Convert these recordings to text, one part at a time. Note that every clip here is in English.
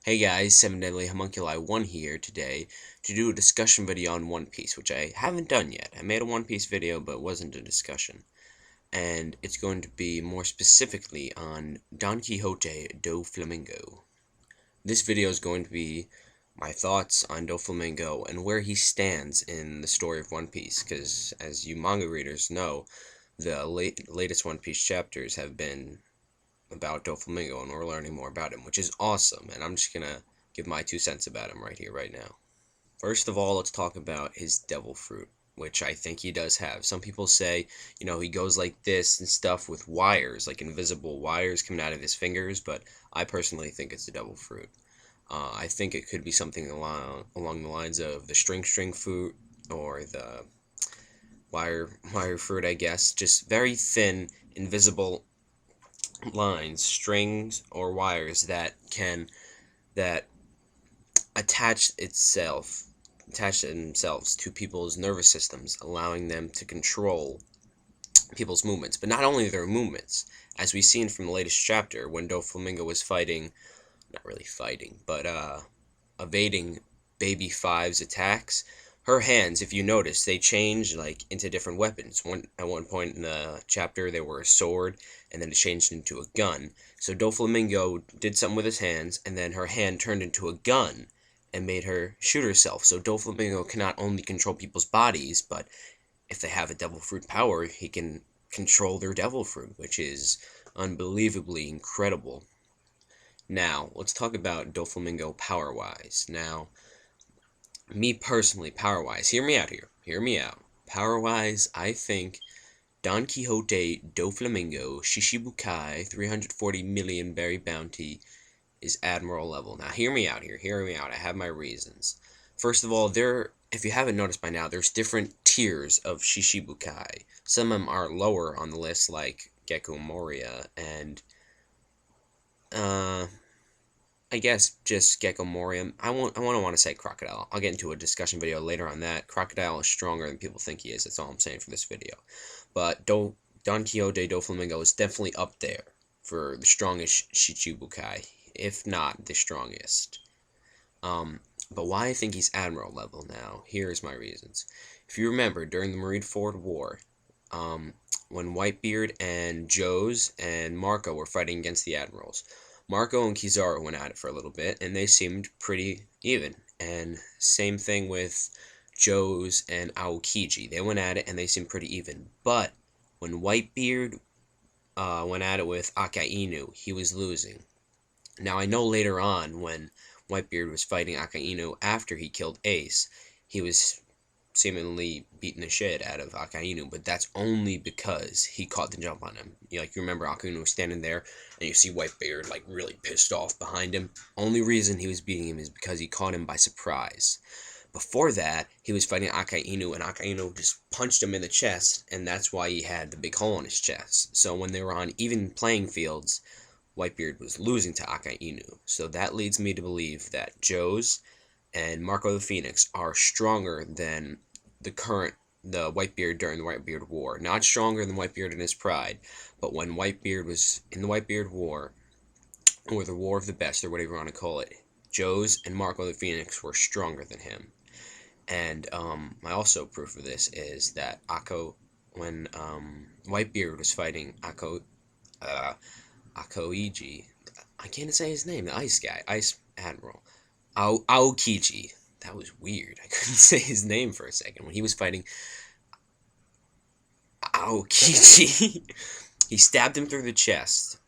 Hey guys, 7 Deadly Homunculi 1 here today to do a discussion video on One Piece, which I haven't done yet. I made a One Piece video, but it wasn't a discussion. And it's going to be more specifically on Don Quixote Doflamingo. This video is going to be my thoughts on Doflamingo and where he stands in the story of One Piece, because as you manga readers know, the latest One Piece chapters have been about Doflamingo, and we're learning more about him, which is awesome, and I'm just gonna give my 2 cents about him right here, right now. First of all, let's talk about his devil fruit, which I think he does have. Some people say, he goes like this and stuff with wires, like invisible wires coming out of his fingers, but I personally think it's the devil fruit. I think it could be something along the lines of the string fruit, or the wire fruit, I guess. Just very thin, invisible lines, strings, or wires that attach themselves to people's nervous systems, allowing them to control people's movements. But not only their movements, as we've seen from the latest chapter, when Doflamingo was not really fighting, but evading Baby Five's attacks. Her hands, if you notice, they change like into different weapons. At one point in the chapter, they were a sword, and then it changed into a gun. So Doflamingo did something with his hands, and then her hand turned into a gun and made her shoot herself. So Doflamingo can not only control people's bodies, but if they have a devil fruit power, he can control their devil fruit, which is unbelievably incredible. Now, let's talk about Doflamingo power-wise. Now, me personally, power-wise, hear me out here. Hear me out. Power-wise, I think Don Quixote Doflamingo Shishibukai 340 million berry bounty is Admiral level. Now, hear me out here. Hear me out. I have my reasons. First of all, if you haven't noticed by now, there's different tiers of Shishibukai. Some of them are lower on the list, like Gecko Moria, and I guess just Gecko Morium. I want to say Crocodile. I'll get into a discussion video later on that. Crocodile is stronger than people think he is. That's all I'm saying for this video. But Don Quixote Doflamingo is definitely up there for the strongest Shichibukai, if not the strongest. But why I think he's Admiral level now, here's my reasons. If you remember, during the Marineford War, when Whitebeard and Joes and Marco were fighting against the Admirals, Marco and Kizaru went at it for a little bit, and they seemed pretty even. And same thing with Joes and Okichi. They went at it, and they seemed pretty even. But when Whitebeard went at it with Akainu, he was losing. Now, I know later on, when Whitebeard was fighting Akainu after he killed Ace, he was seemingly beating the shit out of Akainu, but that's only because he caught the jump on him. You remember Akainu was standing there, and you see Whitebeard, like, really pissed off behind him. Only reason he was beating him is because he caught him by surprise. Before that, he was fighting Akainu, and Akainu just punched him in the chest, and that's why he had the big hole in his chest. So when they were on even playing fields, Whitebeard was losing to Akainu. So that leads me to believe that Joes and Marco the Phoenix are stronger than the Whitebeard during the Whitebeard War. Not stronger than Whitebeard in his pride, but when Whitebeard was in the Whitebeard War, or the War of the Best, or whatever you want to call it, Joes and Marco the Phoenix were stronger than him. And my also proof of this is that when Whitebeard was fighting Akoiji, I can't say his name, the ice guy, Ice Admiral, Aokichi. That was weird. I couldn't say his name for a second. When he was fighting Aokichi, he stabbed him through the chest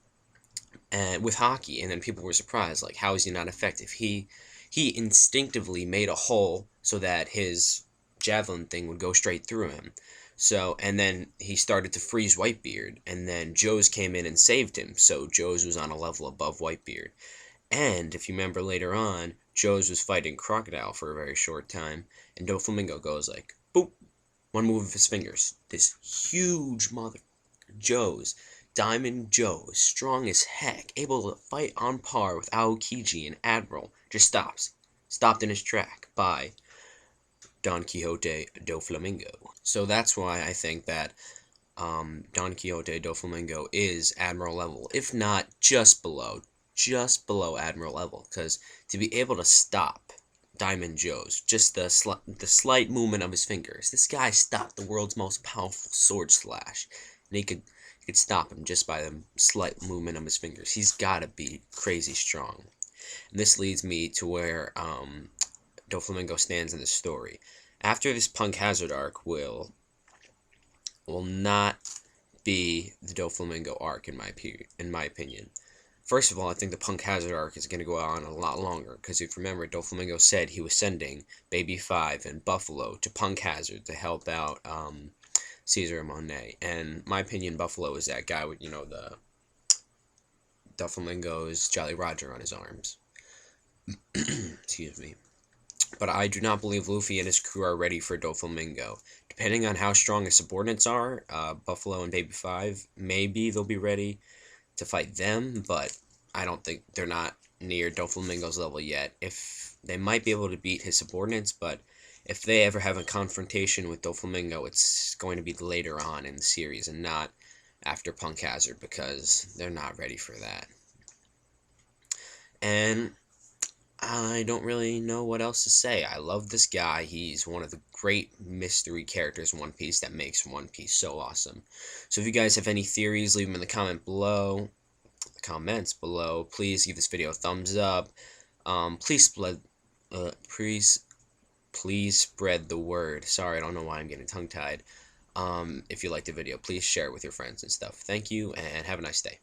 and with hockey, and then people were surprised, like, how is he not effective? He instinctively made a hole so that his javelin thing would go straight through him. So, and then he started to freeze Whitebeard, and then Joes came in and saved him, so Joes was on a level above Whitebeard. And if you remember later on, Joes was fighting Crocodile for a very short time, and Doflamingo goes like, boop, one move of his fingers. This huge mother, Joes, Diamond Joes, strong as heck, able to fight on par with Aokiji and Admiral, just stopped in his track by Don Quixote Doflamingo. So that's why I think that Don Quixote Doflamingo is Admiral level, if not just below. just below Admiral level, because to be able to stop Diamond Joe's, just the slight movement of his fingers, this guy stopped the world's most powerful sword slash, and he could stop him just by the slight movement of his fingers. He's got to be crazy strong. And this leads me to where Doflamingo stands in the story. After this Punk Hazard arc will not be the Doflamingo arc in my opinion. First of all, I think the Punk Hazard arc is going to go on a lot longer, because if you remember, Doflamingo said he was sending Baby 5 and Buffalo to Punk Hazard to help out Caesar and Monet. And my opinion, Buffalo is that guy with, you know, the Doflamingo's Jolly Roger on his arms. Excuse me. But I do not believe Luffy and his crew are ready for Doflamingo. Depending on how strong his subordinates are, Buffalo and Baby 5, maybe they'll be ready to fight them, but I don't think they're not near Doflamingo's level yet. If they might be able to beat his subordinates, but if they ever have a confrontation with Doflamingo, it's going to be later on in the series and not after Punk Hazard, because they're not ready for that. And I don't really know what else to say. I love this guy. He's one of the great mystery characters in One Piece that makes One Piece so awesome. So if you guys have any theories, leave them in the comments below. Please give this video a thumbs up. Please spread the word. Sorry, I don't know why I'm getting tongue-tied. If you liked the video, please share it with your friends and stuff. Thank you, and have a nice day.